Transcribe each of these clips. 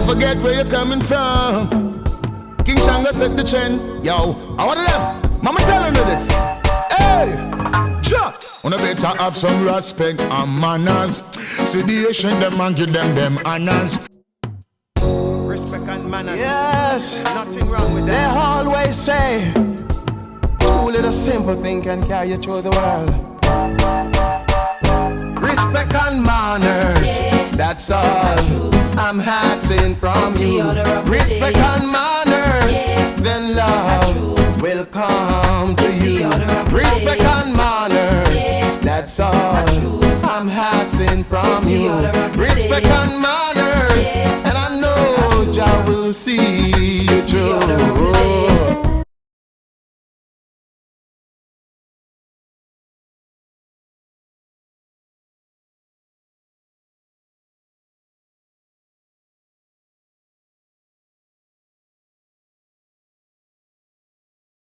forget where you're coming from. King Shango set the trend. Yo, I want them. Mama telling you this. Hey, ja. Wanna better have some respect and manners. See the Asian them and give them honors. Respect and manners. Yes, Nothing wrong with they that. always say, too little simple thing can carry you through the world. Respect and manners, that's all I'm asking from you. Respect and manners, then love will come to you. Respect and manners, that's all I'm asking from you. Respect and manners, and I know Jah will see you through.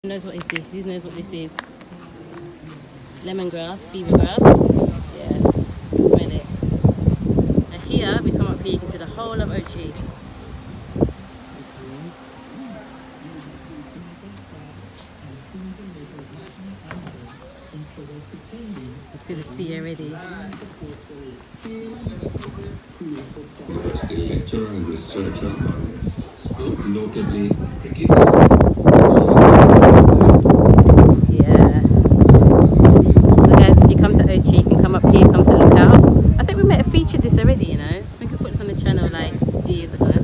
Who knows what this is? Who knows what this is? Lemongrass, fever grass. Yeah, smell it. And here we come up here, you can see the whole of Ocho. You see the sea already. University lecturer and researcher, spoke notably cricket. Yeah. So guys, if you come to Ocho, you can come up here, come to look out. I think we might have featured this already, you know. I think we put this on the channel like a few years ago. It's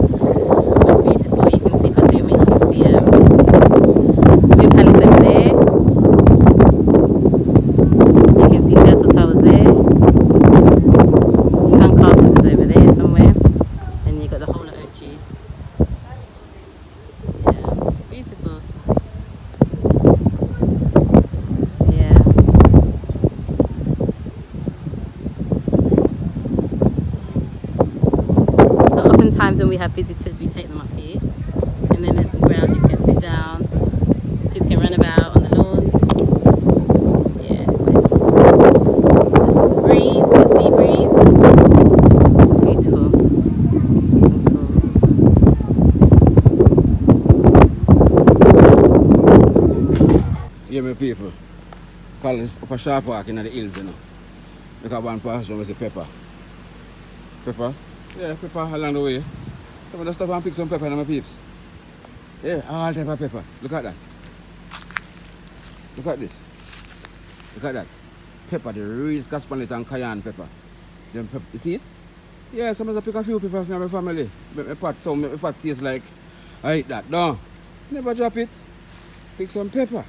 beautiful. You can see, if I zoom in, you can see Blue Palace over there. You can see Delta Towers there. Sandcastles is over there somewhere. And you got the whole of Ocho. Yeah, it's beautiful. Yeah. So oftentimes when we have visitors, we take them up here, and then there's some grounds you can sit down. Kids can run about on the lawn. Yeah, it's the breeze, the sea breeze. Beautiful. Yeah, my people. Call this up a sharp walk in the hills, you know. Because one person was a pepper. Pepper? Yeah, pepper along the way. Some of the stuff and pick some pepper in my peeps. Yeah, all type of pepper. Look at that. Look at this. Look at that. Pepper, the real Scotch Bonnet and cayenne pepper. Them pepper. You see it? Yeah, sometimes I pick a few pepper from my family. Make my pot sound, make my pot taste like I eat that. No. Never drop it. Pick some pepper.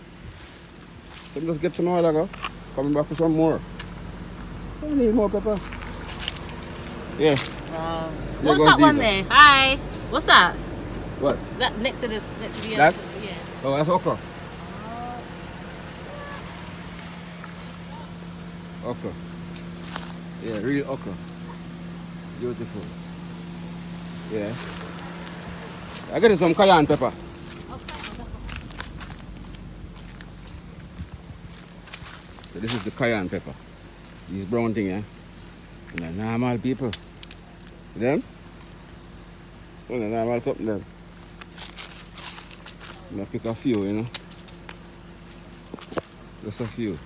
So just get some while ago. Coming back for some more. I need more pepper. Yeah. Wow. Yeah, What's go that one Deezer. there? Hi. What's that? What? That next to the That? yeah. Oh, that's okra. Okra. Yeah, real okra. Beautiful. Yeah. I got some cayenne pepper. So this is the cayenne pepper. These brown thing, eh? And the normal people. See them? And the normal something there. I'm gonna pick a few, you know. Just a few.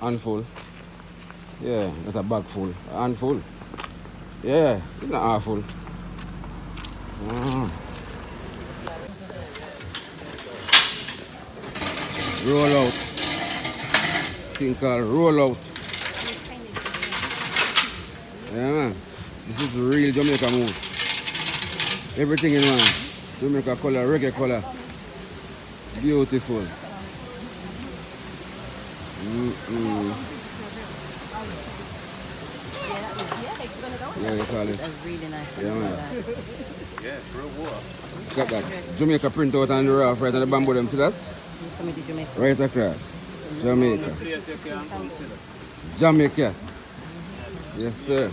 Handful. Yeah, that's a bag full. A handful. Yeah, it's not half full. Roll out. Thing called roll out. Yeah, man. This is the real Jamaica move. Everything in one. Jamaica color, reggae color. Beautiful. Yeah, you call it. That's really nice. Yeah, man. Yeah, real water. Got that. Jamaica print out on the raft right on the bamboo them. See that? Coming to Jamaica. Right across. Jamaica. Place you can consider. Jamaica. Yes, sir.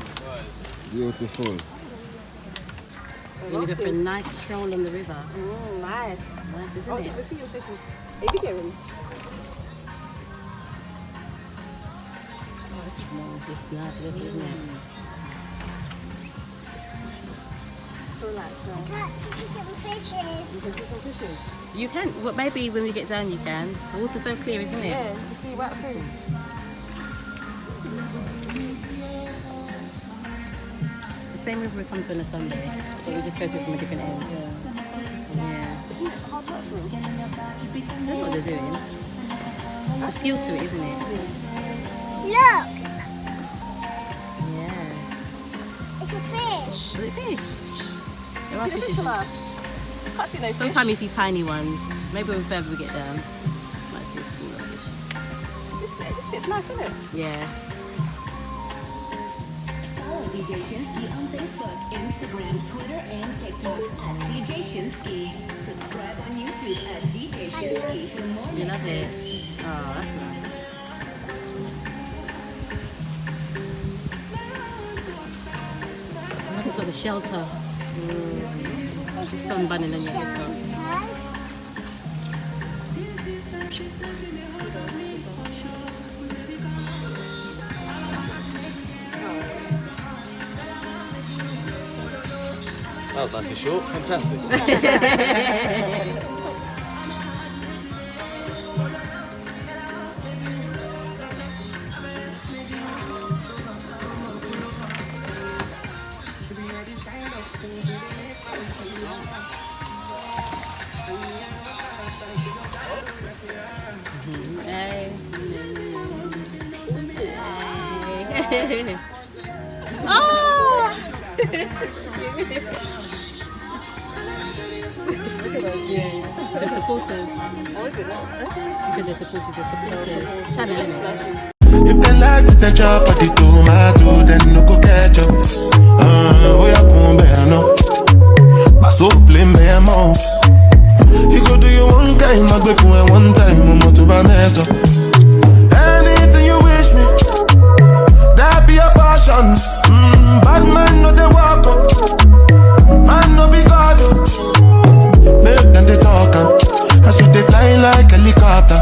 Beautiful. We're going for a nice stroll on the river. Nice. Nice, isn't Oh, it? did we see your fishing? Are you videoing? This is nice, isn't it? You can, well, maybe when we get down you can. The water's so clear, isn't it? Yeah, you see right through. The same river we come to on a Sunday, but we just go through from a different end. Yeah. Isn't it hard work for them? That's what they're doing. There's a skill to it, isn't it? Look, Yeah. it's a fish. Is it fish? There are See the fishes. fish on that? Can't see no fish. Sometimes you see tiny ones. Maybe when further we get down, might see a smaller fish. This bit's nice, isn't it? Yeah. Follow DJ Shinsky on Facebook, Instagram, Twitter, and TikTok at DJ Shinsky. Subscribe on YouTube at DJ Shinsky for more You love it. mixes. Oh, that's nice. Look, it's got the shelter. Sun bunning on your head. That was nice and short. Fantastic. Hey. Hey. Oh! The supporters. Oh, is it? Because they're supporters, channel, innit? If they like it, then chop at the tomato, then no go catch up. Oh, yeah, come bear no. I so blame me more. You go do your one time, I go for one time, I'm not to buy mess up. Anything you wish me, that be a passion. Bad man no they walk up, man no be God up. Make them they talk I so they fly like helicopter.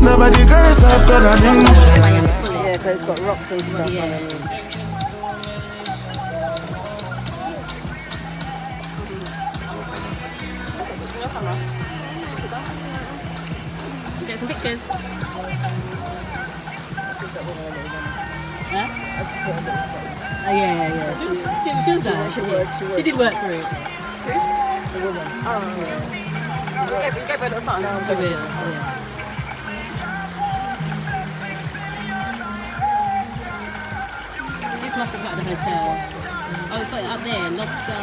Nobody girls have got an English. Yeah, because it's got rocks and stuff Yeah. on it. Get some pictures. Huh? Oh yeah. She was nice. She did work for it. You gave her a little something. Yeah. This must be part of the hotel. Oh, it's got it up there. Lobster.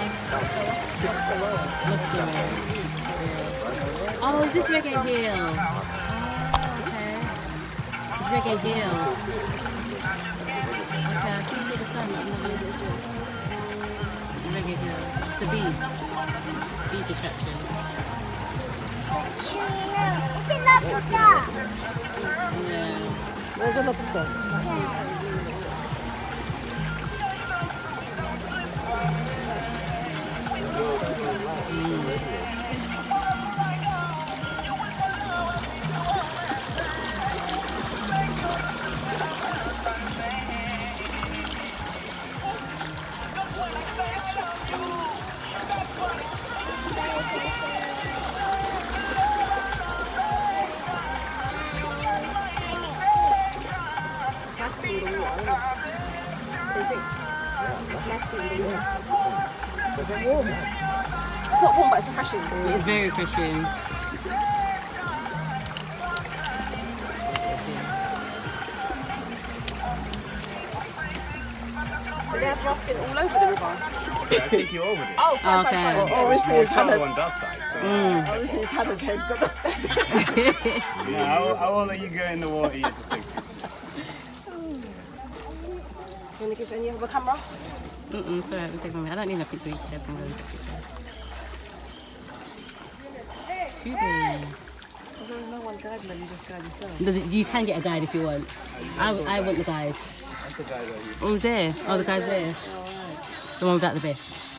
Oh, is this Reggae Hill? Oh, okay. It's Reggae Hill. Okay, I can see the sun. Reggae Hill. It's a beach attraction. It's a lobster. Yeah. Where's the lobster? It's not warm, but it's refreshing. It's very refreshing. They have rafting all over the river. I think you're over there. Oh, fine, Okay. fine, fine. Oh, we see his Hannah Hannah. on that side. So. Obviously, his Hannah's head. Yeah, I won't let you go in the water yet to take pictures. Do you want to give any other camera? Sorry, I'll take my. I don't need a picture. You guys can go with the picture. Too big. There's no one guide, man. You just guide yourself. You can get a guide if you want. I want the guide. That's the guy that you. Oh, there. Oh, the guy's there. The one without the vest.